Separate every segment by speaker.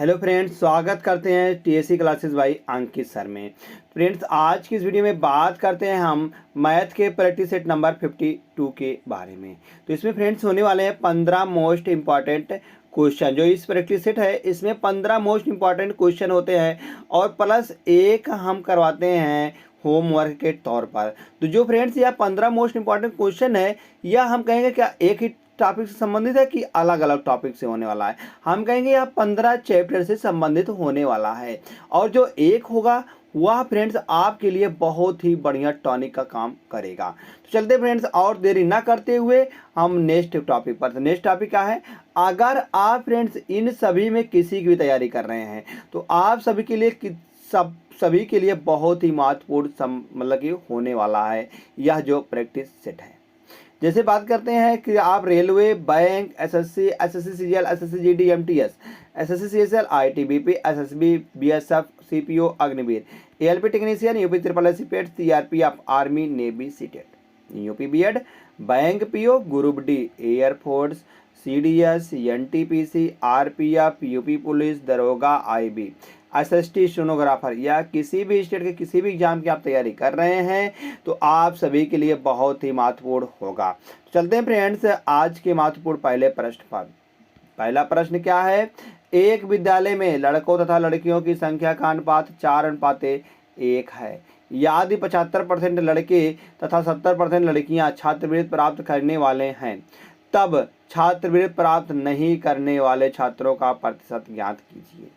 Speaker 1: Hello friends, स्वागत करते हैं TSC classes by Ankit sir में। फ्रेंड्स, आज की इस वीडियो में बात करते हैं हम मैथ के प्रैक्टिस सेट नंबर 52 के बारे में। तो इसमें फ्रेंड्स होने वाले हैं 15 मोस्ट इंपॉर्टेंट क्वेश्चन। जो इस प्रैक्टिस सेट है इसमें 15 मोस्ट इंपॉर्टेंट क्वेश्चन होते हैं और प्लस एक हम करवाते हैं होमवर्क के तौर पर। तो जो फ्रेंड्स यह 15 मोस्ट इंपॉर्टेंट क्वेश्चन है, यह हम कहेंगे क्या एक ही टॉपिक से संबंधित है कि अलग अलग टॉपिक से होने वाला है। हम कहेंगे यह 15 चैप्टर से संबंधित होने वाला है और जो एक होगा वह फ्रेंड्स आपके लिए बहुत ही बढ़िया टॉनिक का काम करेगा। तो चलते फ्रेंड्स, और देरी ना करते हुए हम नेक्स्ट टॉपिक पर। तो नेक्स्ट टॉपिक क्या है? अगर आप फ्रेंड्स इन सभी में किसी की भी तैयारी कर रहे हैं तो आप सभी के लिए सभी के लिए बहुत ही महत्वपूर्ण मतलब कि होने वाला है यह जो प्रैक्टिस सेट है। जैसे बात करते हैं कि आप railway, bank, SSC, SSC CGL, SSC GD, MTS, SSC CSL, ITBP, SSB, BSF, CPO, Agniveer, ALP technician, UP triple S C PET, CRPF, army, navy, CTET, UP BEd, bank PO, group D, air force, CDS, NTPC, RPF, UP police, दरोगा, IB, SST, stenographer या किसी भी state के किसी भी exam की आप तैयारी कर रहे हैं तो आप सभी के लिए बहुत ही महत्वपूर्ण होगा। चलते हैं फ्रेंड्स आज के महत्वपूर्ण पहले प्रश्न पर। पहला प्रश्न क्या है? एक विद्यालय में लड़कों तथा लड़कियों की संख्या का अनुपात 4:1 है। यदि 75% लड़के तथा 70% लड़कियां छात्रवृत्ति प्राप्त करने वाले हैं तब छात्रवृत्ति प्राप्त नहीं करने वाले छात्रों का प्रतिशत ज्ञात कीजिए।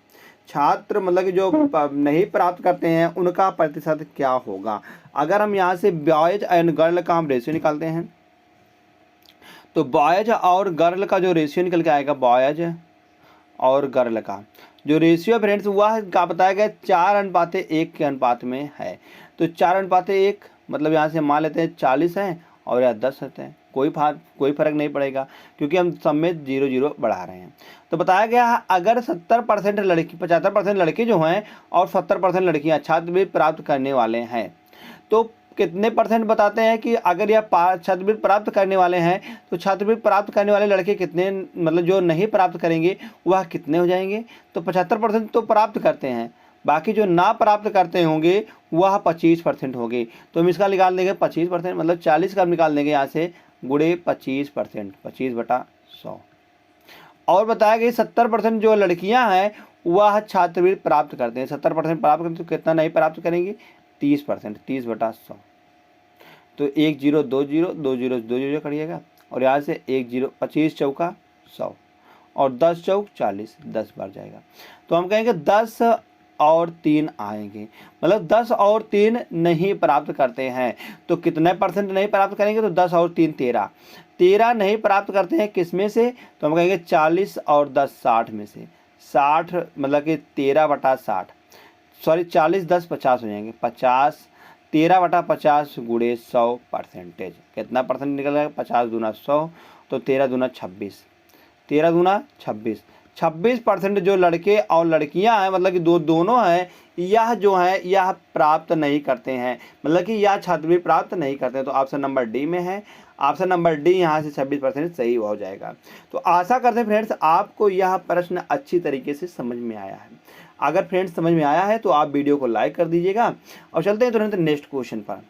Speaker 1: छात्र मतलब कि जो नहीं प्राप्त करते हैं उनका प्रतिशत क्या होगा? अगर हम यहाँ से बॉयज एंड गर्ल का हम रेशियो निकालते हैं तो बॉयज और गर्ल का जो रेशियो निकल के आएगा, बॉयज और गर्ल का जो रेशियो फ्रेंड्स वह क्या बताया गया 4:1 के अनुपात में है। तो 4:1 मतलब यहाँ से मान लेते हैं 40 हैं और या 10 होते हैं, कोई फर्क नहीं पड़ेगा क्योंकि हम सब में 0-0 बढ़ा रहे हैं। तो बताया गया है अगर 70% लड़की 75% लड़के जो हैं और 70% लड़कियां छात्रवृत्ति प्राप्त करने वाले हैं तो कितने परसेंट बताते हैं कि अगर यह छात्रवृत्ति प्राप्त करने वाले हैं तो छात्रवृत्ति प्राप्त करने वाले लड़के कितने, मतलब जो नहीं प्राप्त करेंगे वह कितने हो जाएंगे? तो 75% तो प्राप्त करते हैं, बाकी जो ना प्राप्त करते होंगे वह 25% होंगे। तो हम इसका निकाल देंगे 25%, मतलब 40 का हम निकाल देंगे यहाँ से गुणे 25%, 25/100। और बताया गया 70% जो लड़कियां हैं वह छात्रवृत्ति प्राप्त करते हैं। 70% प्राप्त करते तो कितना नहीं प्राप्त करेंगी? 30%, 30/100। तो 1 0 2 0 2 0 2 0 करिएगा और यहाँ से 1 0 25 चौका 100 और 10 चौक 40, 10 बार जाएगा। तो हम कहेंगे 10 और 3 आएंगे, मतलब 10 और 3 नहीं प्राप्त करते हैं। तो कितने परसेंट नहीं प्राप्त करेंगे? तो 10 और 3 13 नहीं प्राप्त करते हैं। किस में से? तो हम कहेंगे 40 और 10 60 में से। 60 मतलब कि 13/60, सॉरी 40 10 50 हो जाएंगे। 50 13/50 गुणे 100%। कितना परसेंट निकल गया? 50 दूना 100 तो 13 दूना 26, 13 दूना 26। 26% जो लड़के और लड़कियां हैं मतलब कि दोनों हैं यह जो है यह प्राप्त नहीं करते हैं, मतलब कि यह छात्रवृत्ति प्राप्त नहीं करते हैं। तो ऑप्शन नंबर डी में है। ऑप्शन नंबर डी यहाँ से 26% सही हो जाएगा। तो आशा करते हैं फ्रेंड्स आपको यह प्रश्न अच्छी तरीके से समझ में आया है। अगर फ्रेंड्स समझ में आया है तो आप वीडियो को लाइक कर दीजिएगा और चलते हैं तुरंत नेक्स्ट क्वेश्चन पर।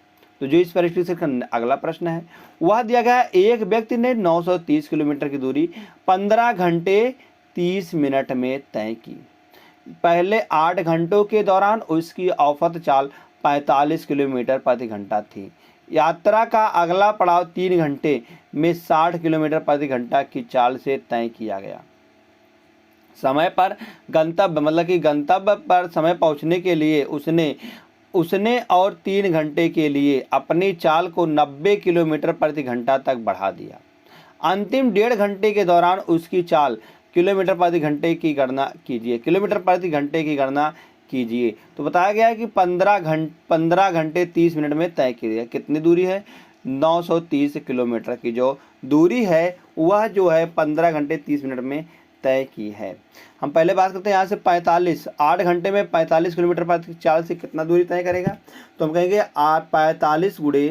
Speaker 1: तो जो इस प्रैक्टिस सेट का अगला प्रश्न है वह दिया गया है एक व्यक्ति ने 930 किलोमीटर की दूरी 15 घंटे 30 मिनट में तय की। पहले 8 घंटों के दौरान उसकी औसत चाल 45 किलोमीटर प्रति घंटा थी। यात्रा का अगला पड़ाव 3 घंटे में 60 किलोमीटर प्रति घंटा की चाल से तय किया गया। समय पर गंतव्य मतलब कि गंतव्य पर समय पहुंचने के लिए उसने और 3 घंटे के लिए अपनी चाल को 90 किलोमीटर प्रति घंटा तक बढ़ा दिया। अंतिम 1.5 घंटे के दौरान उसकी चाल किलोमीटर प्रति घंटे की गणना कीजिए। किलोमीटर प्रति घंटे की गणना कीजिए। तो बताया गया है कि 15 घंटे 30 मिनट में तय किया। कितनी दूरी है? 930 किलोमीटर की जो दूरी है वह जो है 15 घंटे 30 मिनट में तय की है। हम पहले बात करते हैं यहाँ से 45, 8 घंटे में 45 किलोमीटर प्रति चाल से कितना दूरी तय करेगा? तो हम कहेंगे 45 गुणे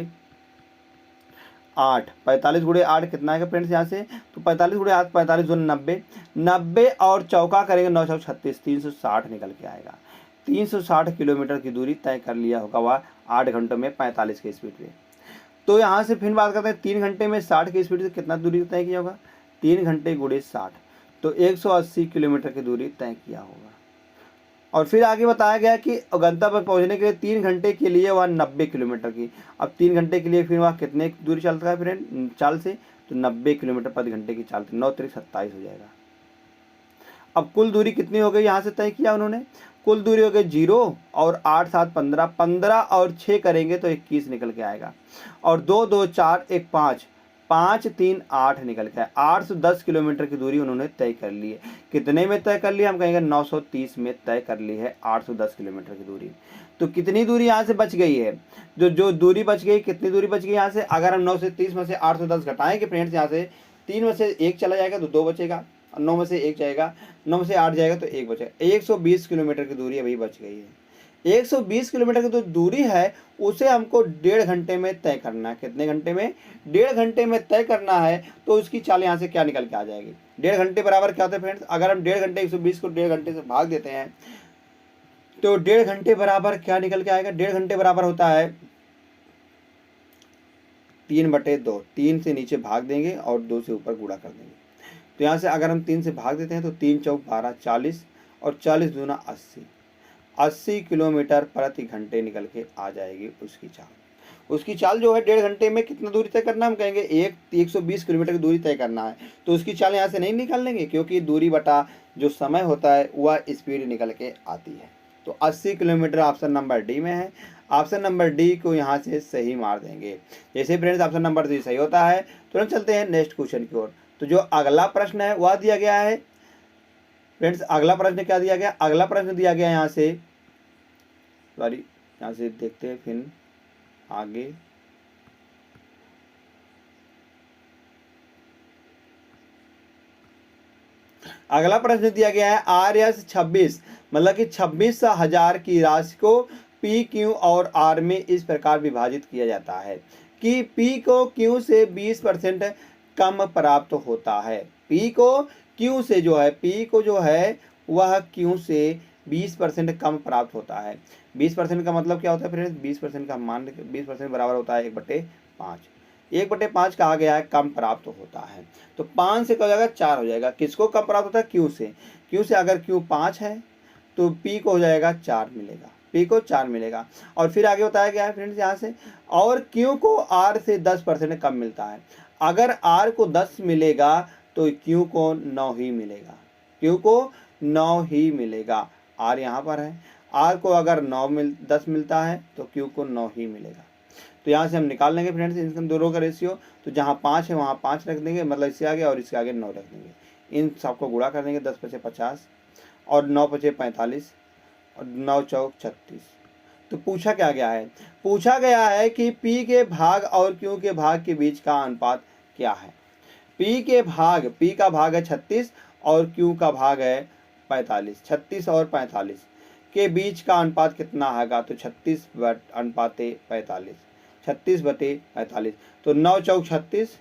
Speaker 1: 8, 45 गुणे 8 कितना आएगा फ्रेंड्स यहाँ से, तो 45 गुणे 8, 45 दूनी 90, 90 और चौका करेंगे 9 चौक 36, 360 निकल के आएगा। 360 किलोमीटर की दूरी तय कर लिया होगा वह 8 घंटों में 45 की स्पीड पे। तो यहाँ से फिर बात करते हैं 3 घंटे में 60 की स्पीड से कितना दूरी तय किया होगा, 3 घंटे गुणे 60, तो 180 किलोमीटर की दूरी तय किया होगा। और फिर आगे बताया गया कि गंतव्य पर पहुंचने के लिए 3 घंटे के लिए वह 90 किलोमीटर की, अब 3 घंटे के लिए फिर वह कितने की दूरी चलता है फ्रेंड चाल से, तो 90 किलोमीटर प्रति घंटे की चाल, 9 त्रिक 27 हो जाएगा। अब कुल दूरी कितनी हो गई यहाँ से तय किया उन्होंने, कुल दूरी हो गई 0 और 8 7 15, 15 और 6 करेंगे तो 21 निकल के आएगा, और 2 2 4 1 5, 5 3 8 निकल के आए। 810 किलोमीटर की दूरी उन्होंने तय कर ली है। कितने में तय कर ली, हम कहेंगे 930 में तय कर ली है 810 किलोमीटर की दूरी। तो कितनी दूरी यहाँ से बच गई है, जो दूरी बच गई, कितनी दूरी बच गई यहाँ से, अगर हम 930 में से 810 घटाएंगे फ्रेंड्स, यहाँ से 3 में से 1 चला जाएगा तो 2 बचेगा, 9 में से 1 जाएगा, 9 में से 8 जाएगा तो 1 बचेगा। 120 किलोमीटर की दूरी अभी बच गई है। 120 किलोमीटर की जो दूरी है उसे हमको 1.5 घंटे में तय करना है। कितने घंटे में, 1.5 घंटे में तय करना है। तो उसकी चाल यहाँ से क्या निकल के आ जाएगी, 1.5 घंटे बराबर क्या होता है फ्रेंड्स, अगर हम 1.5 घंटे 120 को 1.5 घंटे से भाग देते हैं तो 1.5 घंटे बराबर क्या निकल के आएगा, 1.5 घंटे बराबर होता है 3/2, 3 से नीचे भाग देंगे और 2 से ऊपर गुणा कर देंगे। तो यहाँ से अगर हम 3 से भाग देते हैं तो 3 चौक 12, 40 और 40 दूना 80, 80 किलोमीटर प्रति घंटे निकल के आ जाएगी उसकी चाल। उसकी चाल जो है 1.5 घंटे में कितना दूरी तय करना, हम कहेंगे 120 किलोमीटर की दूरी तय करना है। तो उसकी चाल यहाँ से नहीं निकाल लेंगे, क्योंकि दूरी बटा जो समय होता है वह स्पीड निकल के आती है। तो 80 किलोमीटर ऑप्शन नंबर डी में है। ऑप्शन नंबर डी को यहाँ से सही मार देंगे। जैसे फ्रेंड्स ऑप्शन नंबर डी सही होता है, तुरंत चलते हैं नेक्स्ट क्वेश्चन की ओर। तो जो अगला प्रश्न है वह दिया गया है फ्रेंड्स, अगला प्रश्न क्या दिया गया, अगला प्रश्न दिया गया यहाँ से, सॉरी यहाँ से देखते हैं फिर आगे। अगला प्रश्न दिया गया है RS 26, मतलब कि 26,000 की राशि को P, Q और R में इस प्रकार विभाजित किया जाता है कि P को Q से 20% कम प्राप्त होता है। P को Q से जो है, P को जो है वह Q से 20% कम प्राप्त होता है। 20% का मतलब क्या होता है फ्रेंड्स, 20% का मान 20% बराबर होता है 1/5। 1/5 कहा गया है कम प्राप्त होता है। तो 5 से क्या हो जाएगा, 4 हो जाएगा। किसको कम प्राप्त होता है, Q से। Q से अगर Q 5 है तो P को हो जाएगा 4 मिलेगा, P को 4 मिलेगा। और फिर आगे बताया गया है फ्रेंड्स यहाँ से, और Q को R से 10% कम मिलता है। अगर R को 10 मिलेगा तो Q को 9 ही मिलेगा, Q को 9 ही मिलेगा। R यहाँ पर है, R को अगर 10 मिलता है तो Q को 9 ही मिलेगा। तो यहाँ से हम निकाल लेंगे फ्रेंड्स इन दोनों का रेशियो। तो जहाँ 5 है वहाँ 5 रख देंगे, मतलब इससे आगे, और इसके आगे 9 रख देंगे। इन सबको गुणा कर देंगे, 10 पचे 50 और 9 पचे 45 और 9 चौक 36। तो पूछा क्या गया है, पूछा गया है कि P के भाग और Q के भाग के बीच का अनुपात क्या है। P का भाग है 36 और Q का भाग है 45। 36 और 45 के बीच का अनुपात कितना आएगा, तो 36/45, 36/45। तो 9 चौक 36,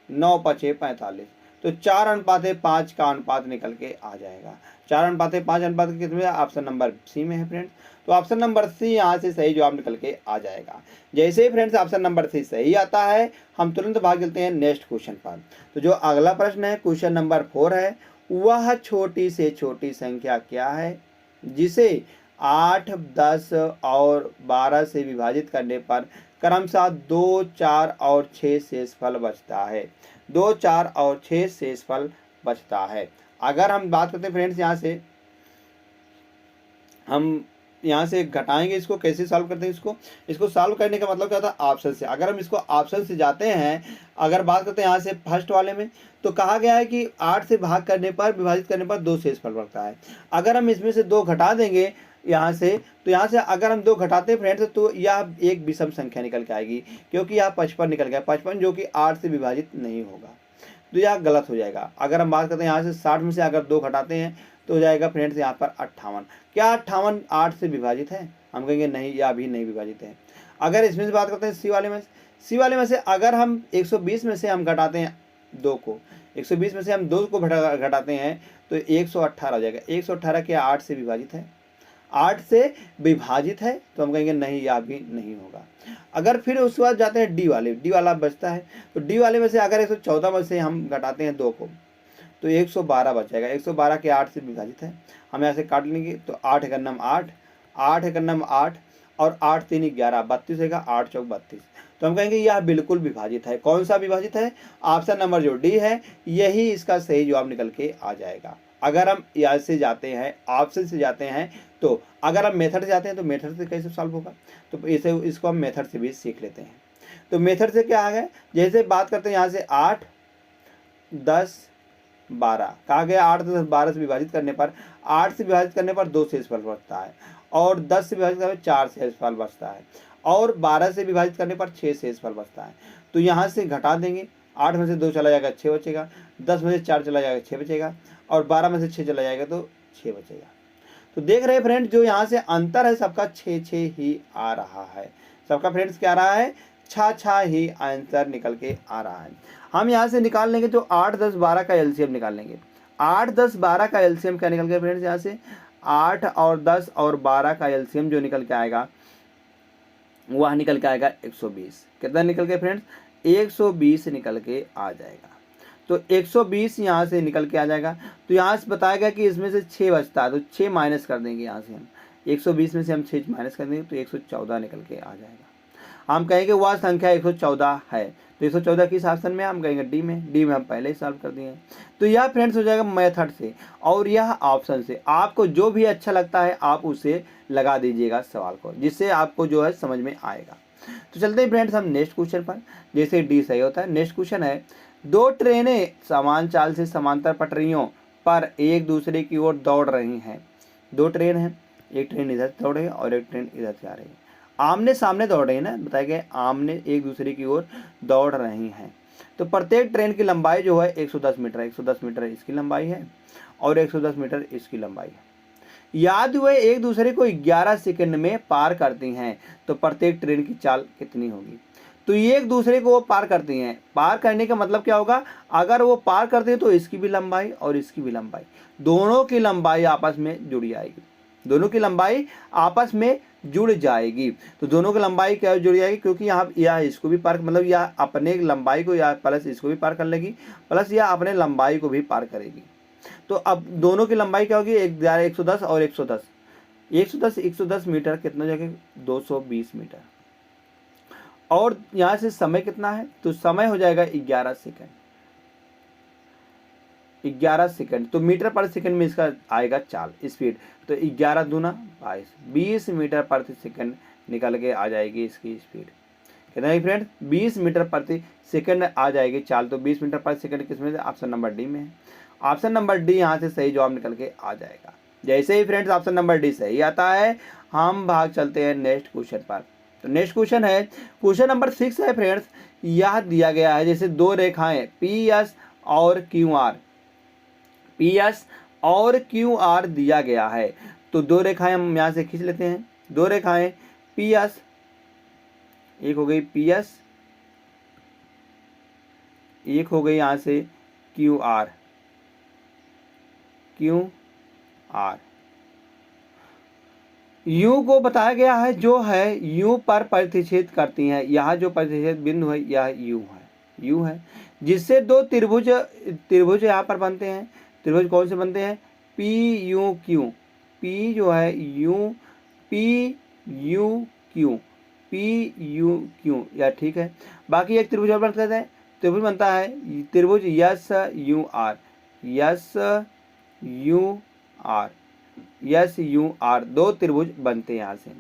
Speaker 1: 9 पचे 45, तो 4:5 का अनुपात निकल के आ जाएगा। 4:5 अनुपात कितने, ऑप्शन नंबर सी में है फ्रेंड्स। तो ऑप्शन नंबर सी यहाँ से सही जवाब निकल के आ जाएगा। जैसे ही फ्रेंड्स ऑप्शन नंबर सी सही आता है, हम तुरंत भाग चलते हैं नेक्स्ट क्वेश्चन पर। तो जो अगला प्रश्न है, क्वेश्चन नंबर 4 है, वह छोटी से छोटी संख्या क्या है जिसे 8, 10 और 12 से विभाजित करने पर क्रमशः 2, 4 और 6 शेषफल बचता है। 2, 4 और 6 शेषफल बचता है। अगर हम बात करते हैं फ्रेंड्स, हम यहाँ से घटाएंगे, इसको कैसे सॉल्व करते हैं, इसको सॉल्व करने का मतलब क्या होता है, ऑप्शन से। अगर हम इसको ऑप्शन से जाते हैं, अगर बात करते हैं यहाँ से फर्स्ट वाले में, तो कहा गया है कि 8 से भाग करने पर, विभाजित करने पर 2 शेषफल बढ़ता है। अगर हम इसमें से 2 घटा देंगे यहाँ से, तो यहाँ से अगर हम 2 घटाते हैं फ्रेंड्स, तो यह एक विषम संख्या निकल के आएगी, क्योंकि यहाँ 55 निकल गया, 55 जो कि 8 से विभाजित नहीं होगा, तो यह गलत हो जाएगा। अगर हम बात करते हैं यहाँ से 60 में से अगर 2 घटाते हैं तो हो जाएगा फ्रेंड्स यहाँ पर 58। क्या 58 8 से विभाजित है, हम कहेंगे नहीं, यह अभी नहीं विभाजित है। अगर इसमें से बात करते हैं सी वाले में, सी वाले में से अगर हम 120 में से हम घटाते हैं 2 को, 120 में से हम 2 को घटाते हैं तो 118 हो जाएगा। 118 क्या 8 से विभाजित है? 8 से विभाजित है, तो हम कहेंगे नहीं, यह भी नहीं होगा। अगर फिर उसके बाद जाते हैं डी वाले, डी वाला बचता है, तो डी वाले में से अगर 114 में से हम घटाते हैं 2 को तो 112 बच जाएगा। 112 के 8 से विभाजित है, हम यहाँ से काट लेंगे तो 8 एक नम 8, 8 एक नम 8 और 8 3 11, 32 होगा, 8 चौक 32। तो हम कहेंगे यह बिल्कुल विभाजित है। कौन सा विभाजित है? ऑप्शन नंबर जो डी है, यही इसका सही जवाब निकल के आ जाएगा। अगर हम यहाँ से जाते हैं, ऑप्शन से जाते हैं, तो अगर हम मेथड से जाते हैं तो मेथड से कैसे सॉल्व होगा, तो इसे इसको हम मेथड से भी सीख लेते हैं। तो मेथड से क्या आ गया, जैसे बात करते हैं यहाँ से 8 10 12 कहा गया, 8 10 12 से विभाजित करने पर, 8 से विभाजित करने पर 2 शेषफल बचता है, और 10 से विभाजित करने पर 4 शेषफल बचता है, और 12 से विभाजित करने पर 6 शेषफल बचता है। तो यहाँ से घटा देंगे, 8 में से 2 चला जाएगा 6 बचेगा, 10 में से 4 चला जाएगा 6 बचेगा, और 12 में से 6 चला जाएगा तो 6 बचेगा। तो देख रहे हैं फ्रेंड्स, जो यहाँ से अंतर है सबका 6 ही आ रहा है। सबका फ्रेंड्स क्या आ रहा है? 6 ही आंसर निकल के आ रहा है। हम यहाँ से निकाल लेंगे तो 8 10 12 का एलसीएम निकाल लेंगे। 8 10 12 का एलसीएम क्या निकल गया फ्रेंड्स? यहाँ से 8 और 10 और 12 का एलसीएम जो निकल के आएगा वह निकल के आएगा 120। कितना निकल के फ्रेंड्स? 120 निकल के आ जाएगा। तो 120 यहाँ से निकल के आ जाएगा। तो यहाँ से बताया गया कि इसमें से 6 बचता है, तो 6 माइनस कर देंगे यहाँ से हम। 120 में से हम 6 माइनस कर देंगे तो 114 निकल के आ जाएगा। हम कहेंगे वह संख्या 114 है, तो 114 किस ऑप्शन में? हम कहेंगे डी में। डी में हम पहले ही सॉल्व कर दिए हैं। तो यह फ्रेंड्स हो जाएगा मेथड से, और यह ऑप्शन से। आपको जो भी अच्छा लगता है आप उसे लगा दीजिएगा सवाल को, जिससे आपको जो है समझ में आएगा। तो चलते हैं फ्रेंड्स हम नेक्स्ट क्वेश्चन पर। जैसे डी सही होता है, नेक्स्ट क्वेश्चन है, 2 ट्रेनें समान चाल से समांतर पटरियों पर एक दूसरे की ओर दौड़ रही हैं। 2 ट्रेन हैं, एक ट्रेन इधर से दौड़ रही है और एक ट्रेन इधर से आ रही है। आमने सामने दौड़ रही है ना, बताया गया आमने एक दूसरे की ओर दौड़ रही हैं। तो प्रत्येक ट्रेन की लंबाई जो है 110 मीटर है। 110 मीटर इसकी लंबाई है और 110 मीटर इसकी लंबाई है। याद हुए एक दूसरे को 11 सेकंड में पार करती हैं, तो प्रत्येक ट्रेन की चाल कितनी होगी? तो ये एक दूसरे को वो पार करती हैं। पार करने का मतलब क्या होगा? अगर वो पार करते हैं तो इसकी भी लंबाई और इसकी भी लंबाई, दोनों की लंबाई आपस में जुड़ जाएगी। दोनों की लंबाई आपस में जुड़ जाएगी। तो दोनों की लंबाई क्या जुड़ जाएगी? क्योंकि यहाँ यह इसको भी पार, मतलब यह अपने लंबाई को या प्लस इसको भी पार कर लेगी, प्लस यह अपने लंबाई को भी पार करेगी। तो अब दोनों की लंबाई क्या होगी? 110 और 110, 110 मीटर कितना जगह? 220 मीटर। और यहाँ से समय कितना है? तो समय हो जाएगा 11 सेकंड। 11 सेकंड, तो मीटर पर सेकंड में इसका आएगा चाल स्पीड। तो 11 दूना 22, 20 मीटर प्रति सेकंड निकल के आ जाएगी इसकी स्पीड। कितना है फ्रेंड? 20 मीटर प्रति सेकंड आ जाएगी चाल। तो 20 मीटर प्रति सेकंड किसमें से? ऑप्शन नंबर डी में है। ऑप्शन नंबर डी यहाँ से सही जवाब निकल के आ जाएगा। जैसे ही फ्रेंड्स ऑप्शन नंबर डी सही आता है, हम भाग चलते हैं नेक्स्ट क्वेश्चन पर। तो नेक्स्ट क्वेश्चन है, क्वेश्चन नंबर 6 है फ्रेंड्स। यह दिया गया है जैसे 2 रेखाएं पी एस और क्यू आर, पी एस और क्यू आर दिया गया है। तो 2 रेखाएं हम यहाँ से खींच लेते हैं। 2 रेखाएं पी एस, एक हो गई पी एस, एक हो गई यहाँ से Q R, Q R. You को बताया गया है जो है यू पर प्रतिच्छेद करती हैं। यहाँ जो प्रतिच्छेद बिंदु है यह यू है, यू है, जिससे 2 त्रिभुज यहाँ पर बनते हैं। त्रिभुज कौन से बनते हैं? पी यू क्यू, पी जो है you, P U Q, P U Q, यह ठीक है। बाकी एक त्रिभुज और बनता है, त्रिभुज बनता है त्रिभुज yes you are, yes you are, yes you are, 2 त्रिभुज बनते हैं यहाँ से।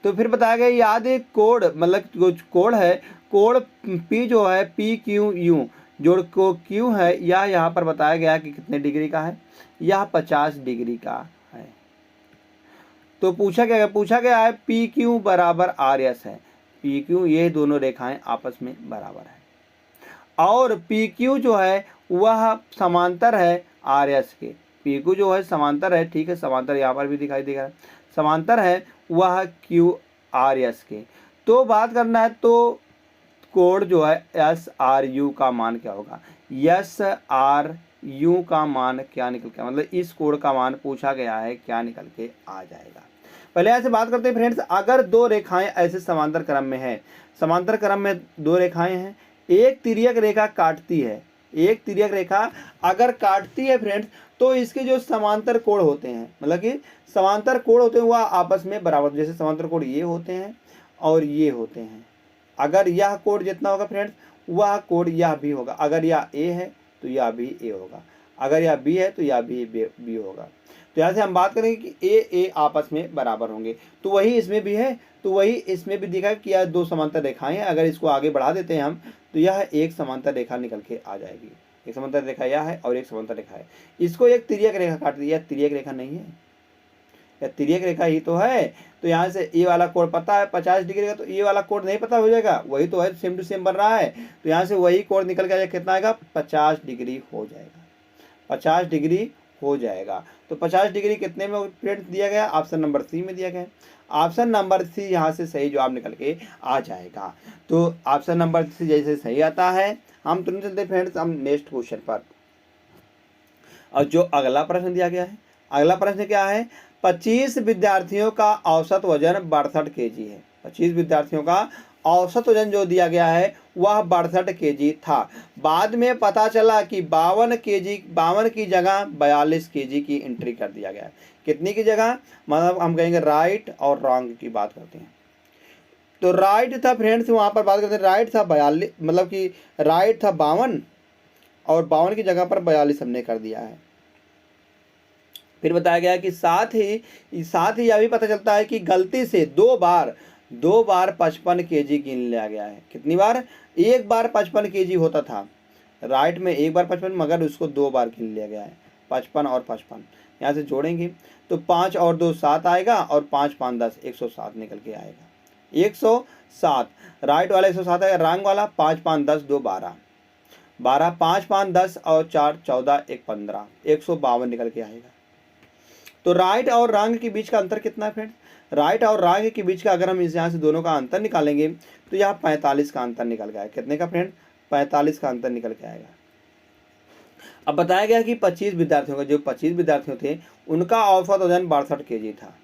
Speaker 1: तो फिर बताया गया याद एक कोण, मतलब कोण है, कोण पी जो है पी क्यू यू, जोड़ को क्यू है, यह यहाँ पर बताया गया कि कितने डिग्री का है? यह 50 डिग्री का है। तो पूछा गया है पी क्यू बराबर आर एस है। पी क्यू ये दोनों रेखाएं आपस में बराबर है, और पी क्यू जो है वह समांतर है आर एस के। पी क्यू जो है समांतर है, ठीक है, समांतर यहाँ पर भी दिखाई देगा, समांतर है वह क्यू आर एस के। तो बात करना है तो कोड जो है SRU का मान क्या होगा, SRU का मान क्या निकल के, मतलब इस कोड का मान पूछा गया है, क्या निकल के आ जाएगा। पहले ऐसे बात करते हैं फ्रेंड्स, अगर दो रेखाएं ऐसे समांतर क्रम में है, समांतर क्रम में दो रेखाएं हैं, एक तिर्यक रेखा काटती है, एक तिर्यक रेखा अगर काटती है फ्रेंड्स, तो इसके जो समांतर कोण होते हैं, मतलब कि समांतर कोण होते हैं वह आपस में बराबर, जैसे समांतर कोण ये होते हैं और ये होते हैं। अगर यह कोण जितना होगा फ्रेंड्स, वह कोण यह भी होगा। अगर यह ए है तो यह भी ए होगा, अगर यह बी है तो यह भी बी होगा। तो यहाँ से हम बात करेंगे कि ए आपस में बराबर होंगे, तो वही इसमें भी है, तो वही इसमें भी दिखा कि यह दो समांतर रेखाएं हैं। अगर इसको आगे बढ़ा देते हैं हम, तो यह एक समांतर रेखा निकल के आ जाएगी। एक समांतर रेखा यह है और एक समांतर रेखा है, इसको एक तिर्यक रेखा काट दी। यह तिर्यक रेखा नहीं है, यह तिर्यक रेखा ही तो है। तो यहाँ से ए वाला कोण पता है 50 डिग्री का, तो ए वाला कोण नहीं पता हो जाएगा, वही तो है, सेम टू सेम बन रहा है। तो यहाँ से वही कोण निकल के कितना आएगा, 50 डिग्री हो जाएगा, 50 डिग्री हो जाएगा। तो 50 डिग्री कितने में फ्रेंड्स दिया गया, ऑप्शन नंबर सी में दिया गया। ऑप्शन नंबर सी यहाँ से सही जवाब निकल के आ जाएगा। तो ऑप्शन नंबर सी जैसे सही आता है, हम तुरंत चलते फ्रेंड्स हम नेक्स्ट क्वेश्चन पर। और जो अगला प्रश्न दिया गया है, अगला प्रश्न क्या है, 25 विद्यार्थियों का औसत वजन 62 kg है। 25 विद्यार्थियों का औसत वजन जो दिया गया है वह 62 kg था। बाद में पता चला कि 52 की जगह 42 kg की एंट्री कर दिया गया है। कितनी की जगह, मतलब हम कहेंगे राइट और रॉन्ग की बात करते हैं। तो राइट था फ्रेंड्स, वहाँ पर बात करते हैं, राइट था 42, मतलब कि राइट था 52 और 52 की जगह पर 42 हमने कर दिया है। फिर बताया गया कि साथ ही यह भी पता चलता है कि गलती से दो बार 55 kg गिन लिया गया है। कितनी बार, एक बार 55 kg होता था राइट में, एक बार 55, मगर उसको दो बार गिन लिया गया है, 55 और 55। यहाँ से जोड़ेंगे तो 5 और 2 7 आएगा और 5 5 10 107 निकल के आएगा, 107। राइट वाला 107 आएगा, रॉन्ग वाला 5 5 10 2 12, 5 5 10 और 4 14 1 15, 152 निकल के आएगा। तो राइट और रॉन्ग के बीच का अंतर कितना है फ्रेंड्स, राइट और रॉन्ग के बीच का अगर हम इस यहाँ से दोनों का अंतर निकालेंगे तो यहाँ 45 का अंतर निकल गया है। कितने का फ्रेंड, 45 का अंतर निकल के आएगा। अब बताया गया कि 25 विद्यार्थियों का, जो 25 विद्यार्थियों थे उनका औसत वजन 62 kg था।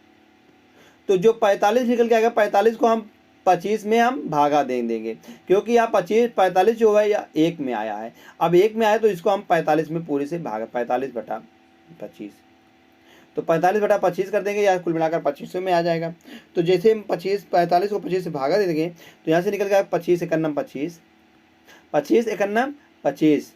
Speaker 1: तो जो 45 निकल के आएगा, 45 को हम 25 में हम भागा देंगे, क्योंकि यहाँ 45 जो है या एक में आया है। अब एक में आया तो इसको हम 45 में पूरे से भागा, 45 बटा 25, तो 45 बटा 25 कर देंगे, या कुल मिलाकर 2500 में आ जाएगा। तो जैसे हम 45 को 25 से भागा दे देंगे तो यहाँ से निकल गया 25 51 25, 25 51 25,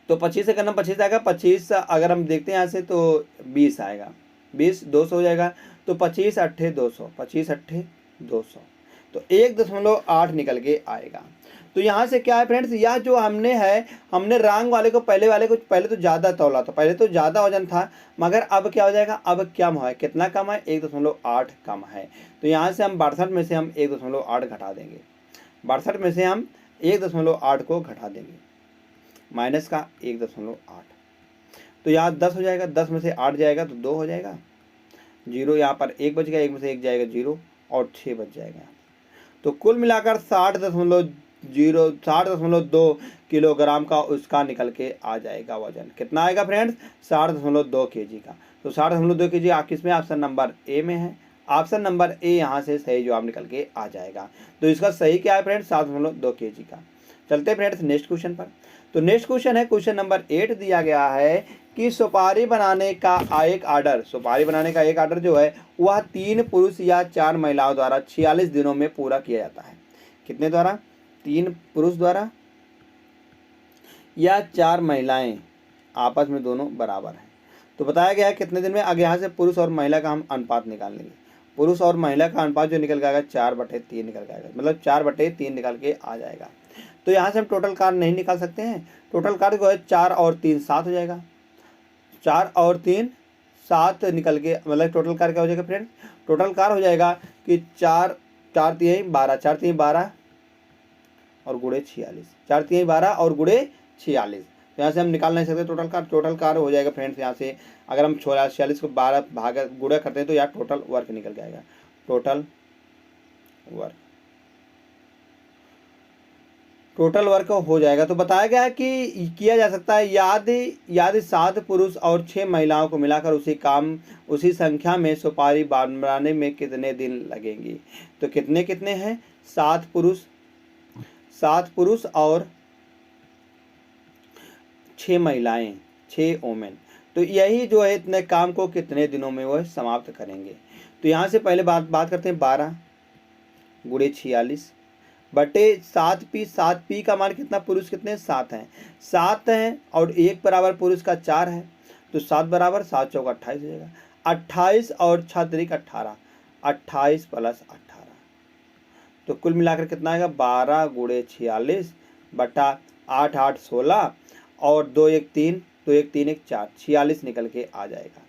Speaker 1: तो 25 51 25 आएगा। 25 अगर हम देखते हैं यहाँ से तो 20 आएगा, 20 200 हो जाएगा। तो 25 8 200, 25 8 200, तो 1.8 निकल के आएगा। तो यहाँ से क्या है फ्रेंड्स, यह जो हमने रॉन्ग वाले को पहले तो ज़्यादा तौला था, पहले तो ज़्यादा वजन था, मगर अब क्या हो जाएगा, अब कम है। कितना कम है, 1.8 कम है। तो यहाँ से हम 62 में से हम 1.8 घटा देंगे, 62 में से हम 1.8 को घटा देंगे, माइनस का 1.8, तो यहाँ 10 हो जाएगा, 10 में से 8 जाएगा तो 2 हो जाएगा, 0 यहाँ पर 1 बच गया, 1 में से 1 जाएगा 0 और 6 बच जाएगा। तो कुल मिलाकर 60.2 किलोग्राम का उसका निकल के आ जाएगा वजन। कितना आएगा फ्रेंड्स, 60.2 kg का। तो 60.2 kg किस में, ऑप्शन नंबर ए में है। ऑप्शन नंबर ए यहाँ से सही जवाब निकल के आ जाएगा। तो इसका सही क्या है फ्रेंड्स, 60.2 kg का। चलते फ्रेंड्स नेक्स्ट क्वेश्चन पर। तो नेक्स्ट क्वेश्चन है क्वेश्चन नंबर 8, दिया गया है कि सुपारी बनाने का एक आर्डर जो है वह 3 पुरुष या 4 महिलाओं द्वारा 46 दिनों में पूरा किया जाता है। कितने द्वारा, 3 पुरुष द्वारा या 4 महिलाएं, आपस में दोनों बराबर हैं। तो बताया गया है कितने दिन में। आगे यहाँ से पुरुष और महिला का हम अनुपात निकाल लेंगे। पुरुष और महिला का अनुपात जो निकल जाएगा 4/3 निकल जाएगा, मतलब 4/3 निकल के आ जाएगा। तो यहाँ से हम टोटल कार्य नहीं निकाल सकते हैं, टोटल कार्य को है 4 और 3 7 हो जाएगा, 4 और 3 7 निकल के, मतलब टोटल कार्य क्या हो जाएगा फ्रेंड, टोटल कार्य हो जाएगा कि 4 4 3 12, 4 3 12 और गुणे 46, 4 3 12 और गुणे 46। तो यहाँ से हम निकाल नहीं सकते टोटल कार्य हो जाएगा फ्रेंड्स। यहाँ से अगर हम 46 को 12 भागा गुणा करते हैं तो यहाँ टोटल वर्क निकल जाएगा, टोटल वर्क। टोटल वर्क हो जाएगा। तो बताया गया है कि किया जा सकता है यदि 7 पुरुष और 6 महिलाओं को मिलाकर उसी संख्या में सुपारी बनाने में कितने दिन लगेंगे। तो कितने कितने हैं, 7 पुरुष और 6 महिलाएं, 6 वोमेन। तो यही जो है इतने काम को कितने दिनों में वह समाप्त करेंगे। तो यहाँ से पहले बात करते हैं 12 गुणे 46 बटे 7p का मान कितना, पुरुष कितने 7 हैं, 7 हैं और 1 बराबर पुरुष का 4 है। तो 7 बराबर 7 चौका 28 हो जाएगा, 28 और 6 तिरिक 18, 28 प्लस 18। तो कुल मिलाकर कितना आएगा, 12 गुणे 46 बटा 8 8 16 और 2 1 3, 2 1 3 1 4, 46 निकल के आ जाएगा।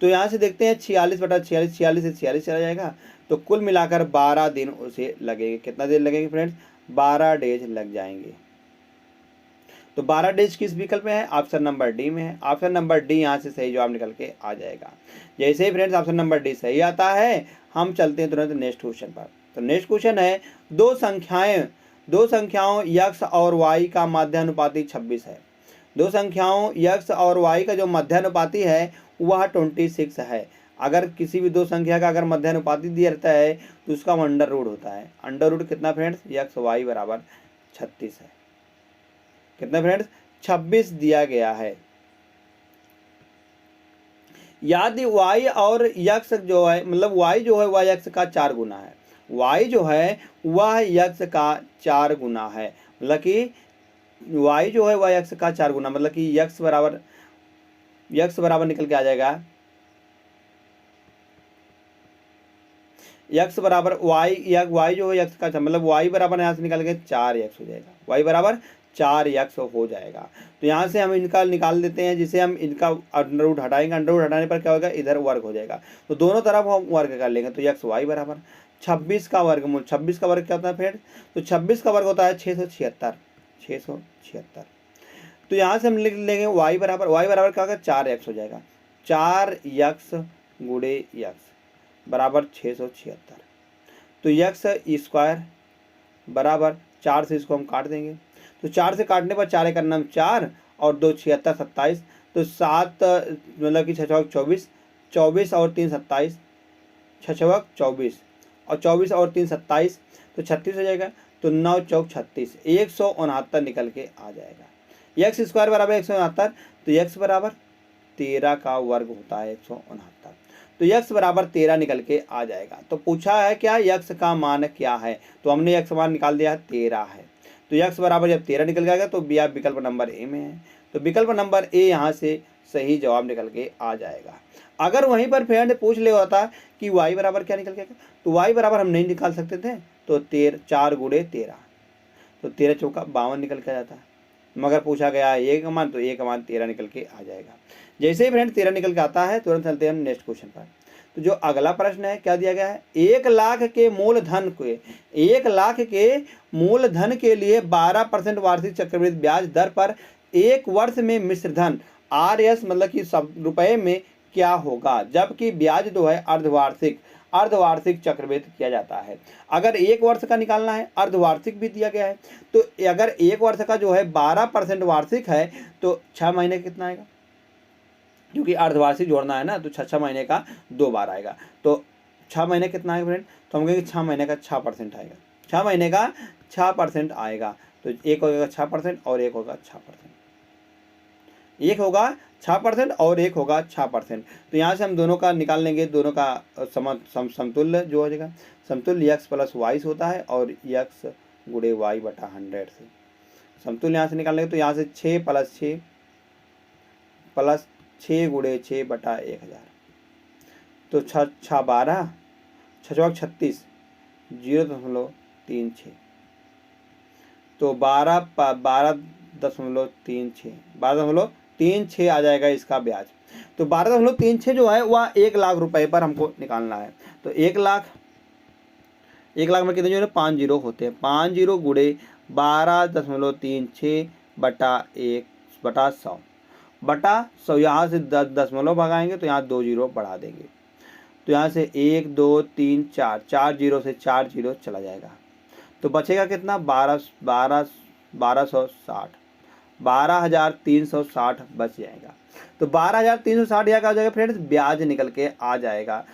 Speaker 1: तो यहाँ से देखते हैं 46 बटा 46, 46 से 46 चला जाएगा। तो कुल मिलाकर 12 दिन उसे लगेंगे। कितना दिन लगेंगे फ्रेंड्स, 12 डेज लग जाएंगे। तो 12 डेज किस विकल्प में है, ऑप्शन नंबर डी में है। ऑप्शन नंबर डी यहाँ से सही जवाब निकल के आ जाएगा। जैसे ही फ्रेंड्स ऑप्शन नंबर डी सही आता है, हम चलते हैं तुरंत नेक्स्ट क्वेश्चन पर। तो नेक्स्ट क्वेश्चन है, दो संख्याओं x और y का मध्यानुपाती 26 है। दो संख्याओं x और y का जो मध्यानुपाती है वह 26 है। अगर किसी भी दो संख्या का अगर मध्यानुपाती दिया रहता है तो उसका अंडर रूट होता है। अंडर रूट कितना फ्रेंड्स, x y बराबर 36 है। कितना फ्रेंड्स, 26 दिया गया है। यदि y और x जो है, मतलब y जो है वह x का 4 गुना है। y जो है वह x का 4 गुना है, मतलब कि y जो है वह x का 4 गुना, मतलब कि x बराबर निकल के आ जाएगा, x बराबर y जो है x का, मतलब y बराबर यहाँ से निकल के 4x हो जाएगा, y बराबर 4x हो जाएगा। तो यहाँ से हम इनका निकाल देते हैं, जिसे हम इनका अंडर रूट हटाएंगे। अंडर रूट हटाने पर क्या होगा, इधर वर्ग हो जाएगा। तो दोनों तरफ हम वर्ग कर लेंगे। तो x y बराबर 26 का वर्गमूल, 26 का वर्ग क्या होता है फ्रेंड, तो 26 का वर्ग होता है 676। तो यहाँ से हम लिख लेंगे y बराबर क्या होगा, 4x हो जाएगा। 4x गुणे x बराबर 676। तो x स्क्वायर बराबर 4 से इसको हम काट देंगे। तो 4 से काटने पर 4 का नाम 4 और 2 76 27। तो 7 मतलब कि 6 24, 24 और 3 27, 6 24 और 24 और 3 27, तो 36 हो जाएगा। तो 9 चौक 36, 169 निकल के आ जाएगा। x स्क्वायर बराबर 169, तो x बराबर 13 का वर्ग होता है 169। तो x बराबर 13 निकल के आ जाएगा। तो पूछा है क्या, x का मान क्या है, तो हमने x मान निकाल दिया है 13 है। तो x बराबर जब 13 निकल जाएगा तो बी विकल्प नंबर ए में है। तो विकल्प नंबर ए यहाँ से सही जवाब निकल के आ जाएगा। अगर वहीं पर फ्रेंड पूछ ले होता कि y बराबर क्या निकल गया, तो y बराबर हम नहीं निकाल सकते थे। तो 4 गुणे 13, तो 13 चौका 52 निकल के आ जाता है। मगर पूछा गया है a का मान, तो a का मान 13 निकल के आ जाएगा। जैसे ही फ्रेंड 13 निकल के आता है, तुरंत चलते हैं हम नेक्स्ट क्वेश्चन पर। तो जो अगला प्रश्न है क्या दिया गया है, 1 लाख के मूलधन के लिए 12% वार्षिक चक्रवृद्धि ब्याज दर पर 1 वर्ष में मिश्र धन RS मतलब कि सब रुपए में क्या होगा, जबकि ब्याज जो है अर्धवार्षिक चक्रवृद्धि किया जाता है। अगर 1 वर्ष का निकालना है, अर्धवार्षिक भी दिया गया है। तो अगर 1 वर्ष का जो है 12% वार्षिक है, तो 6 महीने कितना आएगा, क्योंकि अर्धवार्षिक जोड़ना है ना, तो 6 महीने का 2 बार आएगा। तो 6 महीने कितना आएगा फ्रेंड, तो हम कहेंगे 6 महीने का 6% आएगा। 6 महीने का 6% आएगा। तो एक होगा 6% और एक होगा 6%, एक होगा 6% और एक होगा 6%। तो यहाँ से हम दोनों का निकाल लेंगे, दोनों का समतुल्य जो हो जाएगा, समतुल्य x प्लस वाई होता है और x गुणे y बटा 100 से समतुल्य यहाँ से निकाल लेंगे। तो यहाँ से 6 प्लस 6 गुणे 6 बटा 1000, तो 6 12, 6 36, 0.36, तो 12.36 आ जाएगा इसका ब्याज। तो 12.36 जो है वह 1 लाख रुपए पर हमको निकालना है। तो 1 लाख में कितने जो है 5 जीरो होते हैं, 5 जीरो गुणे 12.36 बटा 100 यहाँ से 10 दशमलव भगाएंगे तो यहाँ 2 जीरो बढ़ा देंगे। तो यहाँ से 1 2 3 4 जीरो से 4 जीरो चला जाएगा। तो बचेगा कितना, 12 1260, 12,360 बच जाएगा। तो 12,360 यहाँ का हो जाएगा फ्रेंड्स ब्याज निकल के आ जाएगा।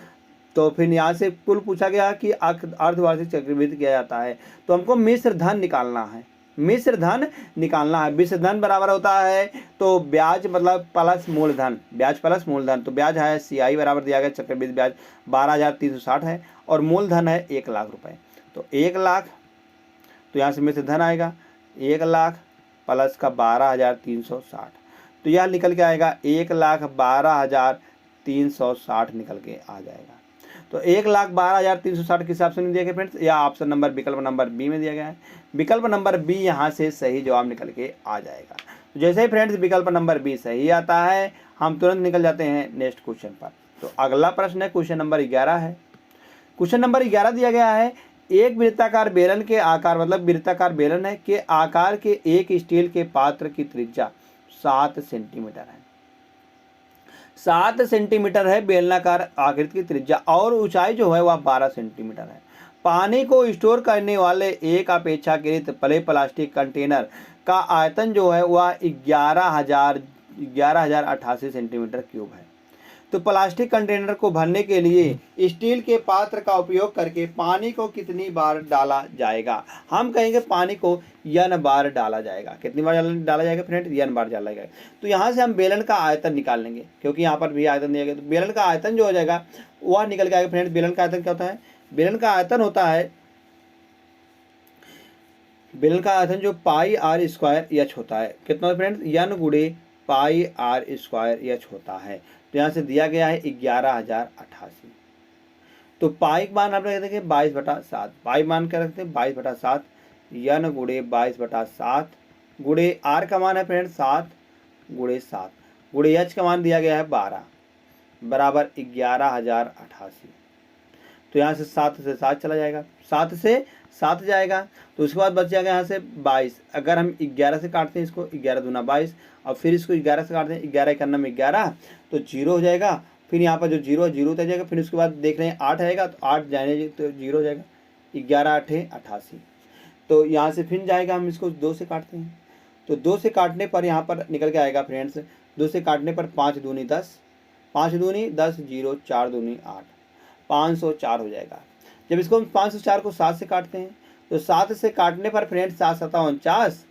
Speaker 1: तो फिर यहाँ से कुल पूछा गया कि अर्धवार्षिक चक्रवृद्धि किया जाता है, तो हमको मिश्र धन निकालना है। मिश्र धन निकालना है। मिश्र धन बराबर होता है तो ब्याज मतलब प्लस मूलधन, ब्याज प्लस मूलधन। तो ब्याज है CI बराबर दिया गया चक्रवृद्धि ब्याज 12,360 है और मूलधन है 1,00,000 रुपये। तो 1,00,000, तो यहाँ से मिश्र धन आएगा 1,00,000 प्लस का 12,360, तो यह निकल के आएगा 1,12,360 निकल के आ जाएगा। तो 1,12,360 किस ऑप्शन में दिया गया फ्रेंड्स? या ऑप्शन नंबर विकल्प नंबर बी में दिया गया है। विकल्प नंबर बी यहाँ से सही जवाब निकल के आ जाएगा। तो जैसे ही फ्रेंड्स विकल्प नंबर बी सही आता है, हम तुरंत निकल जाते हैं नेक्स्ट क्वेश्चन पर। तो अगला प्रश्न है क्वेश्चन नंबर 11 है। क्वेश्चन नंबर 11 दिया गया है, एक वृत्ताकार बेलन के आकार, मतलब वृत्ताकार बेलन है के आकार के एक स्टील के पात्र की त्रिज्या 7 सेंटीमीटर है। 7 सेंटीमीटर है बेलनाकार आकृति की त्रिज्या और ऊंचाई जो है वह 12 सेंटीमीटर है। पानी को स्टोर करने वाले एक अपेक्षाकृत बड़े प्लास्टिक कंटेनर का आयतन जो है वह 11,088 सेंटीमीटर क्यूब है। तो प्लास्टिक कंटेनर को भरने के लिए स्टील के पात्र का उपयोग करके पानी को कितनी बार डाला जाएगा? हम कहेंगे पानी को n बार डाला जाएगा। कितनी बार डाला जाएगा फ्रेंड? n बार डाला जाएगा। तो यहाँ से हम बेलन का आयतन निकाल लेंगे, क्योंकि यहाँ पर भी आयतन दिया गया। तो बेलन का आयतन जो हो जाएगा वह निकल के आएगा फ्रेंड्स। बेलन का आयतन क्या होता है? बेलन का आयतन होता है, बेलन का आयतन जो पाई r स्क्वायर h होता है। कितना फ्रेंड्स? n गुणे पाई r स्क्वायर h होता है। तो यहाँ से दिया गया है 11,088। तो पाई मान आप रख देंगे 22/7, पाई मान कर रखते हैं 22/7, n गुणे 22/7 गुणे r का मान है फ्रेंड 7 गुणे 7 गुणे h का मान दिया गया है 12 बराबर 11,088। तो यहाँ से 7 से 7 चला जाएगा, 7 से 7 जाएगा। तो उसके बाद बच जाएगा यहाँ से 22। अगर हम 11 से काटते हैं इसको, 11 दूना 22, और फिर इसको 11 से काटते हैं, 11 इक्यानवे में 11, तो 0 हो जाएगा। फिर यहाँ पर जो 0 उतर जाएगा। फिर उसके बाद देख रहे हैं 8 आएगा, तो 8 जाने तो 0 हो जाएगा, 11×8=88। तो यहाँ से फिर जाएगा, हम इसको 2 से काटते हैं। तो 2 से काटने पर यहाँ पर निकल के आएगा फ्रेंड्स, 2 से काटने पर 5 दूनी 10, 5 दूनी 10, 0, 4 दूनी 8, 504 हो जाएगा। जब इसको हम 504 को 7 से काटते हैं, तो 7 से काटने पर फ्रेंड्स 7 सता 49,